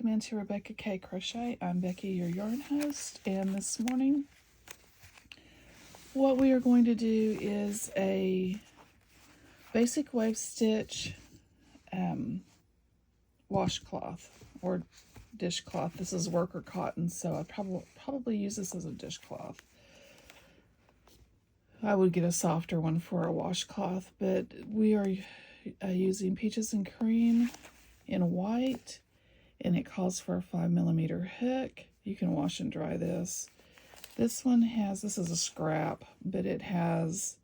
welcome into Rebecca K Crochet. I'm Becky, your yarn host, and this morning what we are going to do is a basic wave stitch washcloth or dishcloth. This is worker cotton, so I probably use this as a dishcloth. I would get a softer one for a washcloth, but we are using Peaches and Cream in white, and it calls for a 5mm hook. You can wash and dry this. This is a scrap, but it has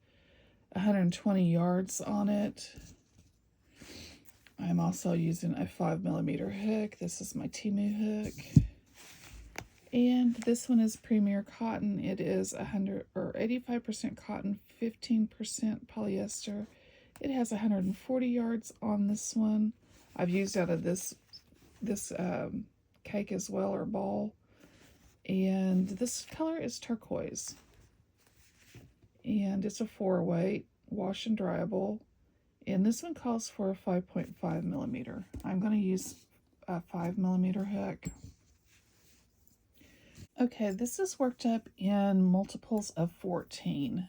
120 yards on it. I'm also using a 5mm hook. This is my Timu hook. And this one is Premier Cotton. It is 85% cotton, 15% polyester. It has 140 yards on this one. I've used out of this cake as well, or ball. And this color is turquoise. And it's a 4-weight, wash and dryable. And this one calls for a 5.5mm. I'm going to use a 5mm hook. Okay, this is worked up in multiples of 14.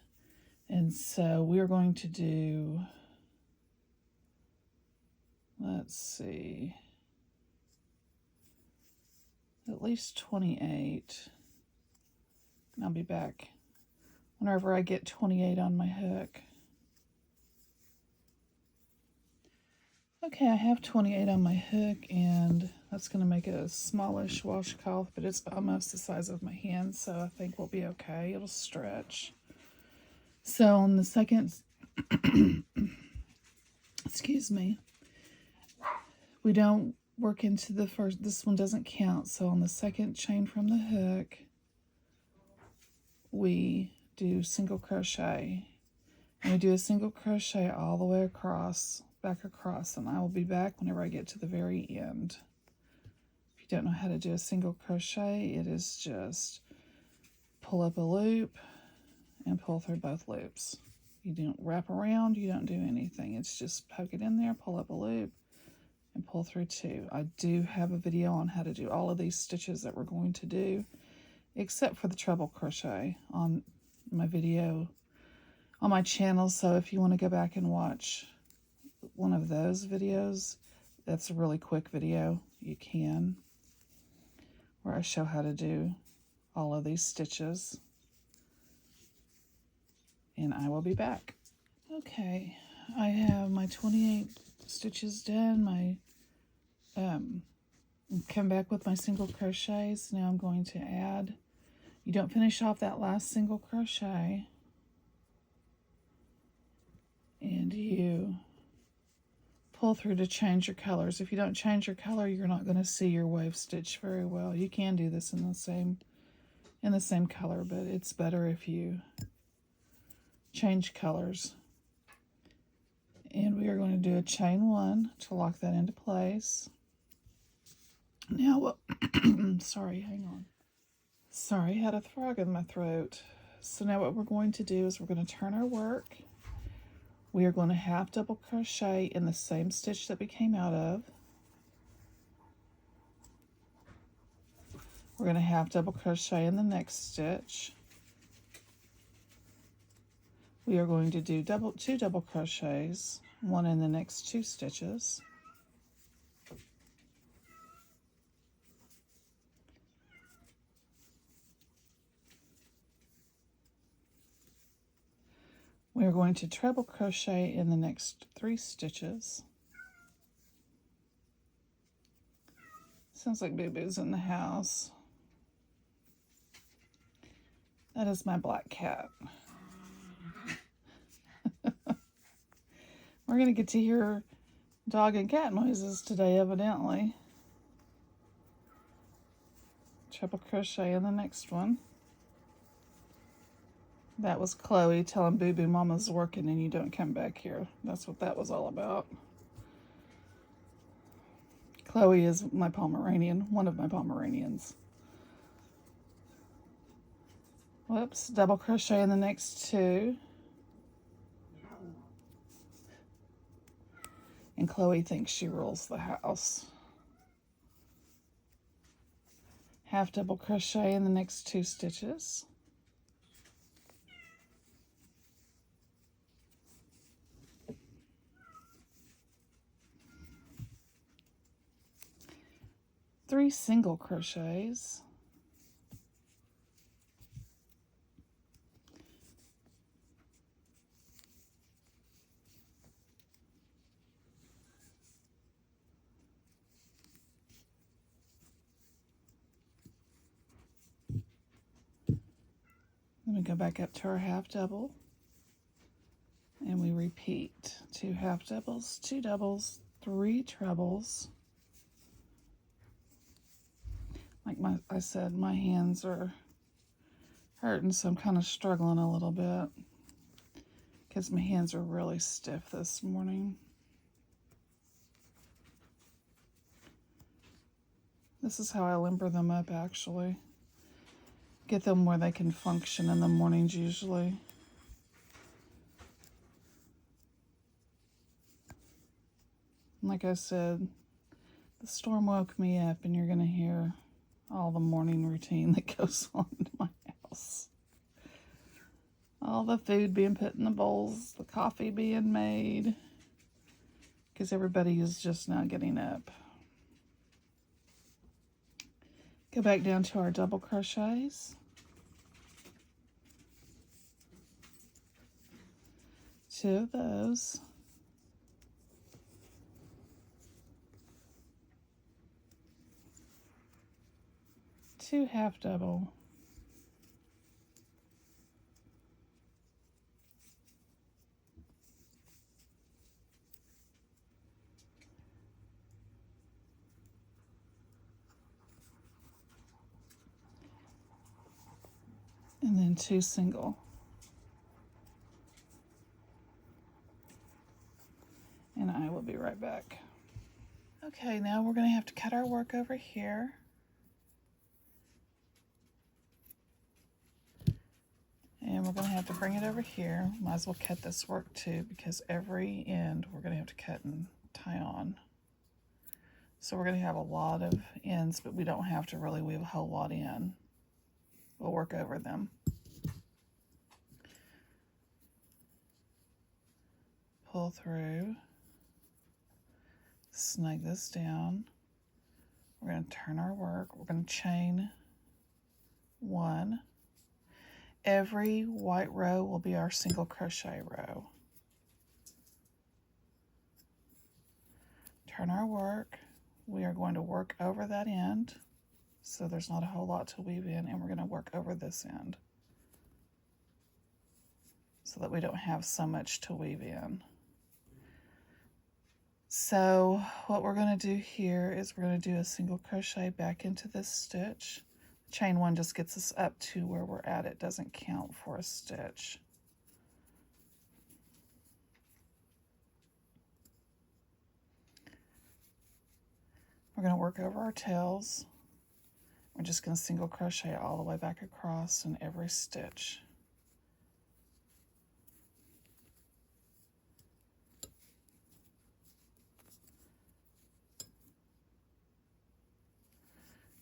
And so we are going to do, let's see, at least 28. And I'll be back whenever I get 28 on my hook. Okay, I have 28 on my hook, and that's going to make it a smallish washcloth, but it's almost the size of my hand, so I think we'll be okay. It'll stretch. So on the second, excuse me, we don't work into the first, this one doesn't count, so on the second chain from the hook, we do single crochet. And we do a single crochet all the way across, back across, and I will be back whenever I get to the very end. If you don't know how to do a single crochet, it is just pull up a loop and pull through both loops. You don't wrap around, you don't do anything. It's just poke it in there, pull up a loop, and pull through 2. I do have a video on how to do all of these stitches that we're going to do, except for the treble crochet, on my video on my channel. So if you want to go back and watch one of those videos, that's a really quick video, you can, where I show how to do all of these stitches. And I will be back. Okay, I have my 28 stitches done. My come back with my single crochets. Now I'm going to add, you don't finish off that last single crochet, and you pull through to change your colors. If you don't change your color, you're not going to see your wave stitch very well. You can do this in the same color, but it's better if you change colors. And we are going to do a chain 1 to lock that into place. Now what sorry, hang on. Sorry, I had a frog in my throat. So now what we're going to do is we're going to turn our work. We are going to half double crochet in the same stitch that we came out of. We're going to half double crochet in the next stitch. We are going to do 2 double crochets, 1 in the next 2 stitches. We are going to treble crochet in the next 3 stitches. Sounds like Boo Boo's in the house. That is my black cat. We're going to get to hear dog and cat noises today, evidently. Treble crochet in the next one. That was Chloe telling Boo Boo Mama's working and you don't come back here. That's what that was all about. Chloe is my Pomeranian, one of my Pomeranians. Whoops, double crochet in the next 2. And Chloe thinks she rules the house. half double crochet in the next 2 stitches. Three single crochets. Then we go back up to our half double and we repeat 2 half doubles, 2 doubles, 3 trebles. Like I said, my hands are hurting, so I'm kind of struggling a little bit because my hands are really stiff this morning. This is how I limber them up, actually. Get them where they can function in the mornings usually. Like I said, the storm woke me up, and you're going to hear all the morning routine that goes on in my house. All the food being put in the bowls, the coffee being made, because everybody is just now getting up. Go back down to our double crochets. 2 of those. Two half double. And then 2 single. And I will be right back. Okay, now we're going to have to cut our work over here. And we're going to have to bring it over here. Might as well cut this work too, because every end we're going to have to cut and tie on. So we're going to have a lot of ends, but we don't have to really weave a whole lot in. We'll work over them. Pull through. Snug this down. We're going to turn our work. We're going to chain 1. Every white row will be our single crochet row. Turn our work. We are going to work over that end, so there's not a whole lot to weave in, and we're going to work over this end so that we don't have so much to weave in. So what we're going to do here is we're going to do a single crochet back into this stitch. Chain 1 just gets us up to where we're at. It doesn't count for a stitch. We're going to work over our tails. We're just going to single crochet all the way back across in every stitch.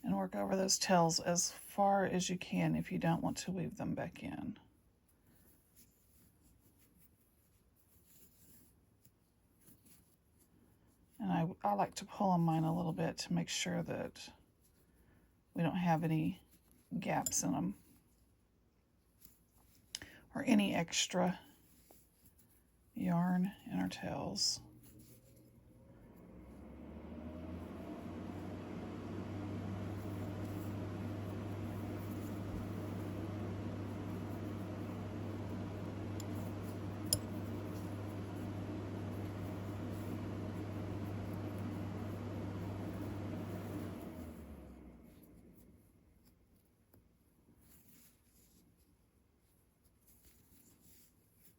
And work over those tails as far as you can if you don't want to weave them back in. And I like to pull on mine a little bit to make sure that we don't have any gaps in them or any extra yarn in our tails.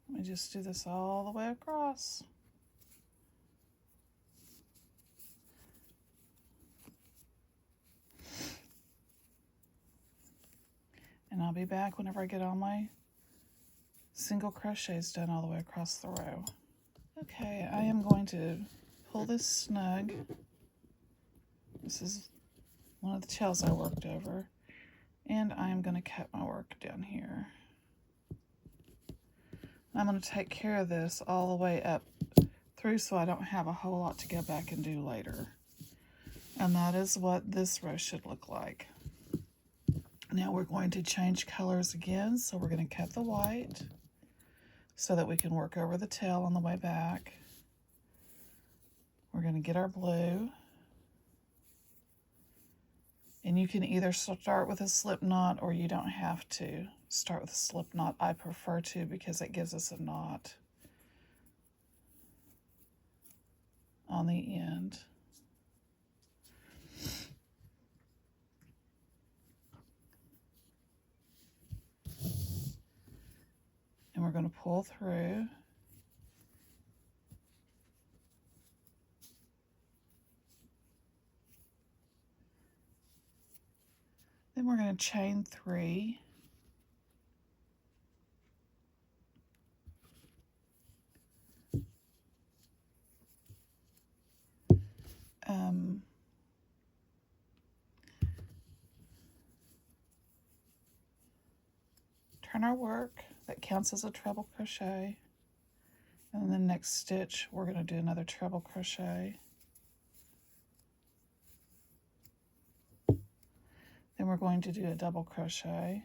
Let me just do this all the way across. And I'll be back whenever I get all my single crochets done all the way across the row. Okay, I am going to pull this snug. This is one of the tails I worked over. And I'm going to cut my work down here. I'm going to take care of this all the way up through so I don't have a whole lot to go back and do later. And that is what this row should look like. Now we're going to change colors again, so we're going to cut the white so that we can work over the tail on the way back. We're going to get our blue. And you can either start with a slip knot or you don't have to start with a slip knot. I prefer to because it gives us a knot on the end. And we're going to pull through. Then we're going to chain 3. Turn our work. That counts as a treble crochet. And then the next stitch, we're going to do another treble crochet. Then we're going to do a double crochet.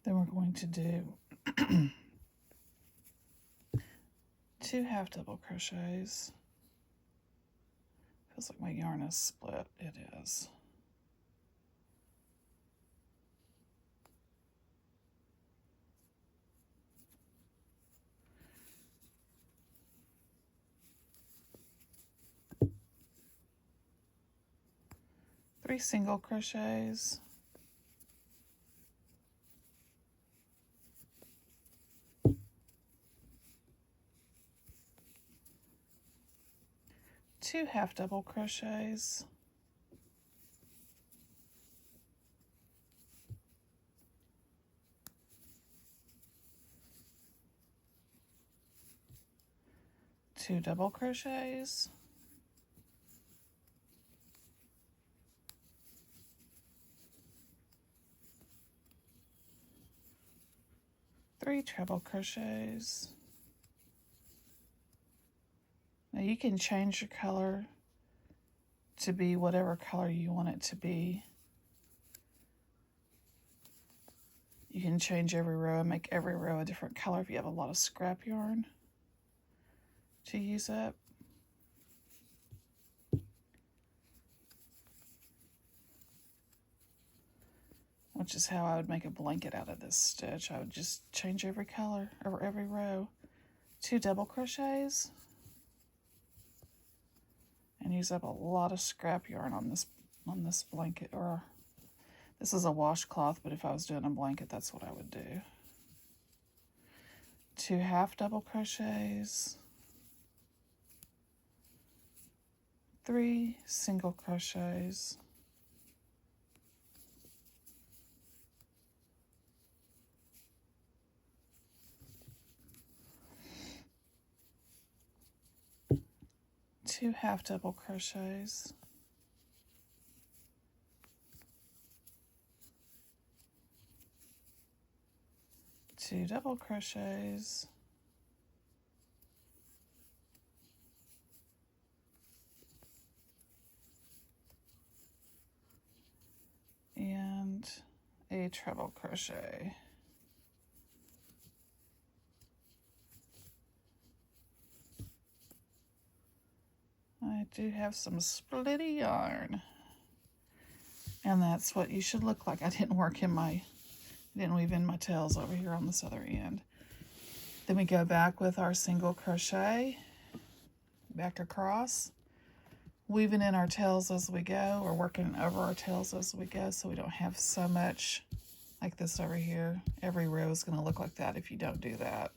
Then we're going to do 2 half double crochets. Feels like my yarn is split. It is. Three single crochets. Two half double crochets. Two double crochets. Three treble crochets. Now you can change your color to be whatever color you want it to be. You can change every row and make every row a different color if you have a lot of scrap yarn to use up. Which is how I would make a blanket out of this stitch. I would just change every color or every row. Two double crochets. And use up a lot of scrap yarn on this blanket. Or this is a washcloth, but if I was doing a blanket, that's what I would do. Two half double crochets. Three single crochets. Two half double crochets. Two double crochets. And a treble crochet. I do have some splitty yarn, and that's what you should look like. I didn't weave in my tails over here on this other end. Then we go back with our single crochet, back across, weaving in our tails as we go, or working over our tails as we go, so we don't have so much like this over here. Every row is going to look like that if you don't do that.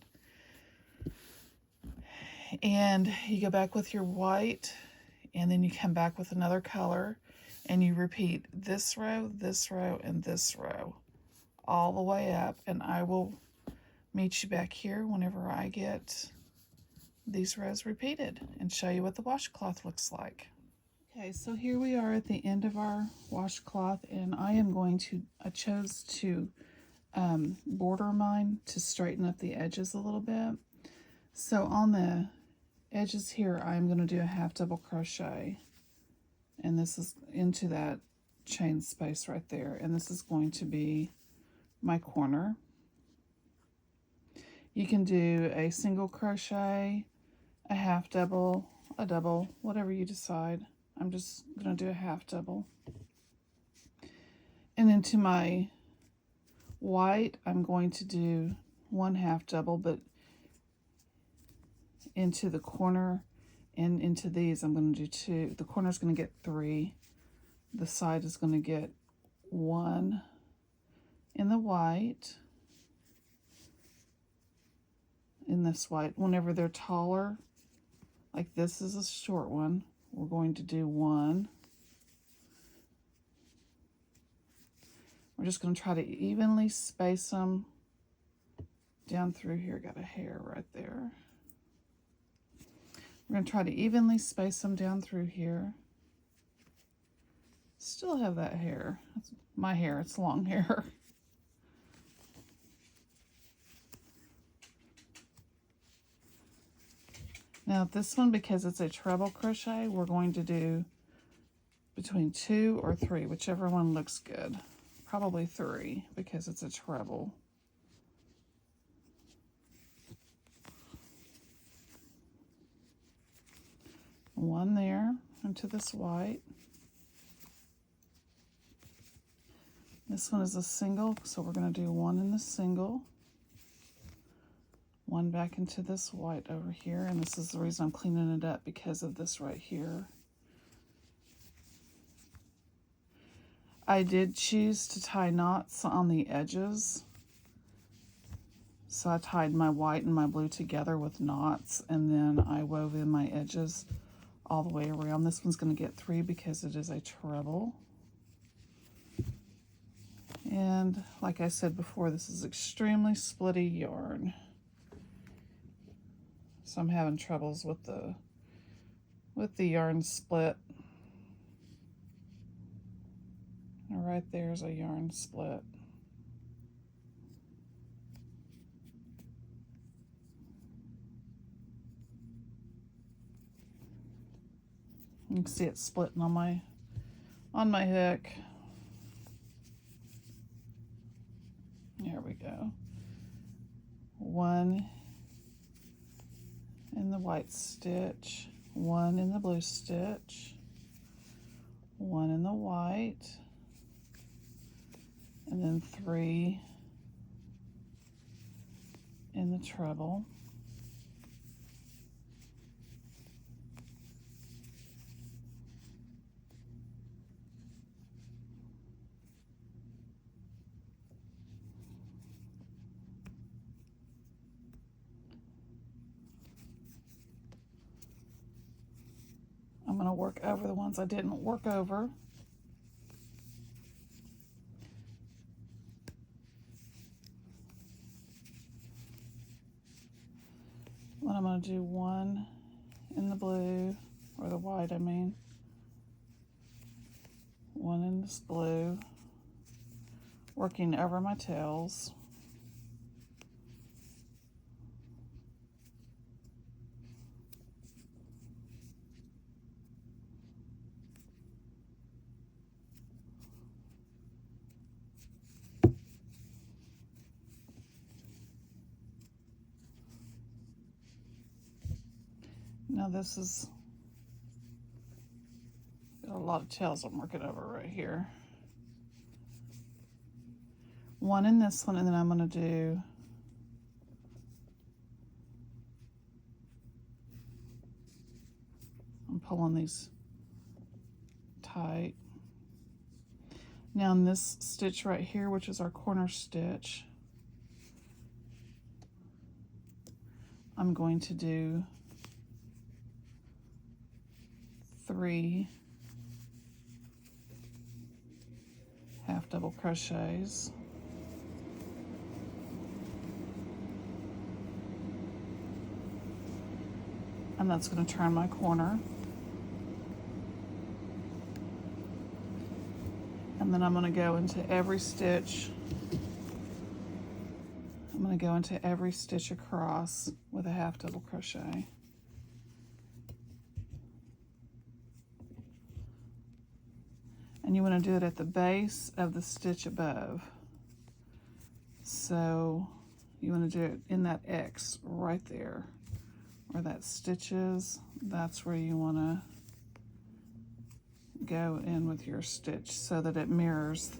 And you go back with your white, and then you come back with another color, and you repeat this row, and this row all the way up, and I will meet you back here whenever I get these rows repeated and show you what the washcloth looks like. Okay, so here we are at the end of our washcloth, and I chose to border mine to straighten up the edges a little bit. So on the edges here, I'm going to do a half double crochet, and this is into that chain space right there, and this is going to be my corner. You can do a single crochet, a half double, a double, whatever you decide. I'm just going to do a half double. And into my white, I'm going to do one half double, but into the corner and into these, I'm going to do two. The corner is going to get 3. The side is going to get 1 in the white. In this white, whenever they're taller, like this is a short one, we're going to do 1. We're just going to try to evenly space them down through here. Got a hair right there. We're going to try to evenly space them down through here. Still have that hair. That's my hair. It's long hair. Now this one, because it's a treble crochet, we're going to do between 2 or 3, whichever one looks good. Probably 3 because it's a treble. One there into this white. This one is a single, so we're going to do 1 in the single. 1 back into this white over here, and this is the reason I'm cleaning it up, because of this right here. I did choose to tie knots on the edges, so I tied my white and my blue together with knots, and then I wove in my edges all the way around. This one's going to get 3 because it is a treble. And like I said before, this is extremely splitty yarn. So I'm having troubles with the yarn split. And right there's a yarn split. You can see it splitting on my hook. There we go. 1 in the white stitch, 1 in the blue stitch, 1 in the white, and then 3 in the treble. I'm going to work over the ones I didn't work over. Then I'm going to do 1 in the blue, or the white I mean. 1 in this blue, working over my tails. Now this is got a lot of tails I'm working over right here. 1 in this one, and then I'm going to do I'm pulling these tight. Now in this stitch right here, which is our corner stitch, I'm going to do 3 half double crochets. and that's going to turn my corner. And then I'm going to go into every stitch. I'm going to go into every stitch across with a half double crochet. And you want to do it at the base of the stitch above. So you want to do it in that X right there where that stitch is. That's where you want to go in with your stitch so that it mirrors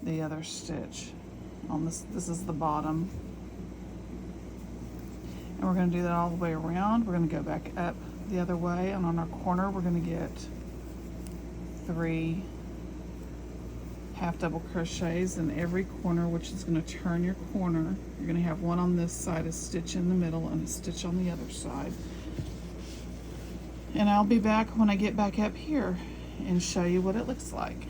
the other stitch on this. This is the bottom, and we're going to do that all the way around. We're going to go back up the other way, and on our corner we're going to get 3 half double crochets in every corner, which is going to turn your corner. You're going to have one on this side, a stitch in the middle, and a stitch on the other side. And I'll be back when I get back up here and show you what it looks like.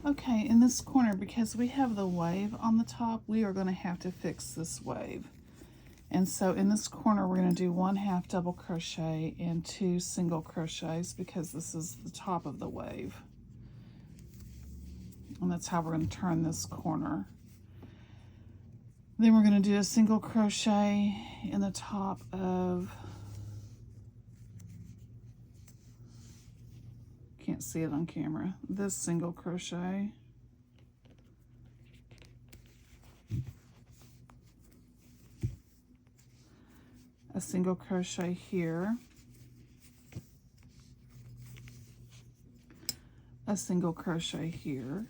Okay, in this corner, because we have the wave on the top, we are going to have to fix this wave. And so in this corner, we're going to do 1 half double crochet and 2 single crochets because this is the top of the wave. And that's how we're going to turn this corner. Then we're going to do a single crochet in the top of, can't see it on camera, this single crochet. A single crochet here. A single crochet here.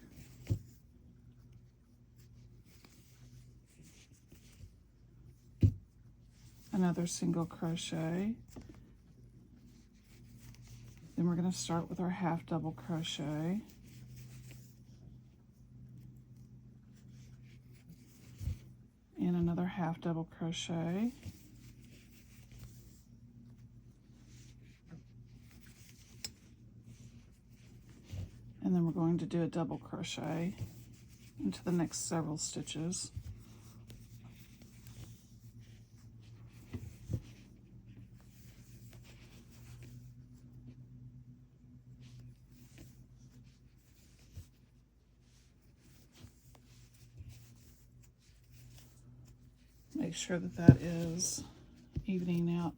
Another single crochet. Then we're going to start with our half double crochet. And another half double crochet. And then we're going to do a double crochet into the next several stitches. Make sure that that is evening out.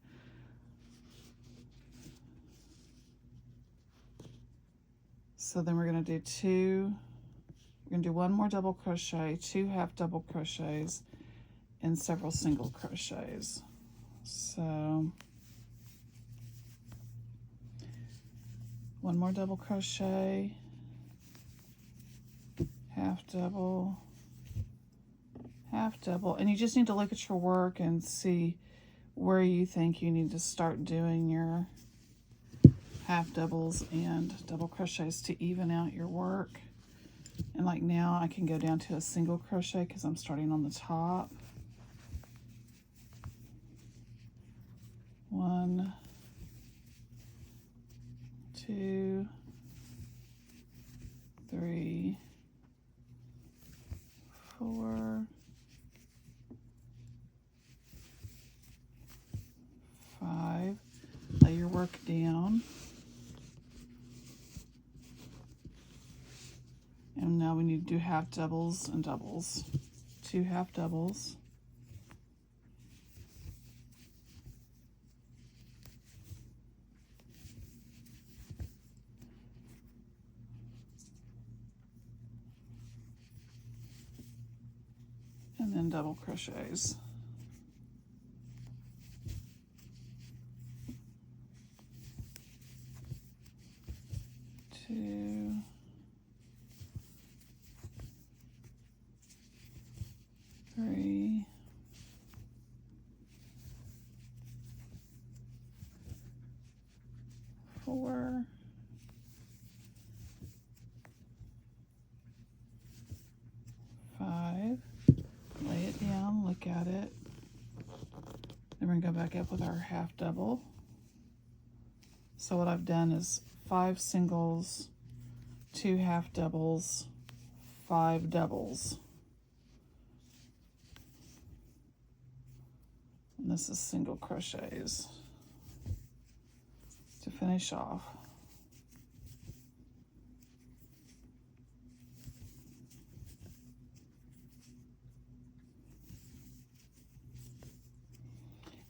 So then we're going to do we're going to do 1 more double crochet, 2 half double crochets, and several single crochets. So 1 more double crochet, half double, and you just need to look at your work and see where you think you need to start doing your half doubles and double crochets to even out your work. And like now I can go down to a single crochet because I'm starting on the top. 1, 2, 3, 4, 5. Lay your work down. And now we need to do half doubles and doubles. 2 half doubles. And then double crochets. 2, 3, 4, 5. Lay it down, look at it. Then we're going to go back up with our half double. So what I've done is 5 singles, 2 half doubles, 5 doubles. And this is single crochets. to finish off.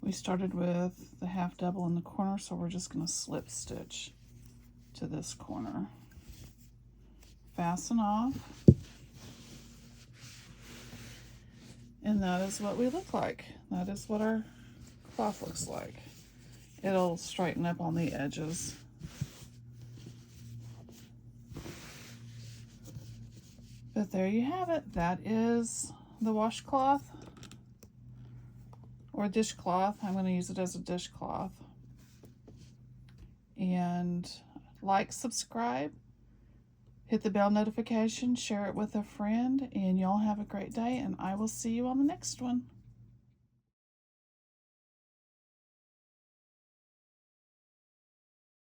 We started with the half double in the corner, so we're just going to slip stitch to this corner. Fasten off. And that is what we look like. That is what our cloth looks like. It'll straighten up on the edges. But there you have it. That is the washcloth. Or dishcloth. I'm going to use it as a dishcloth. And like, subscribe, hit the bell notification, share it with a friend, and y'all have a great day, and I will see you on the next one.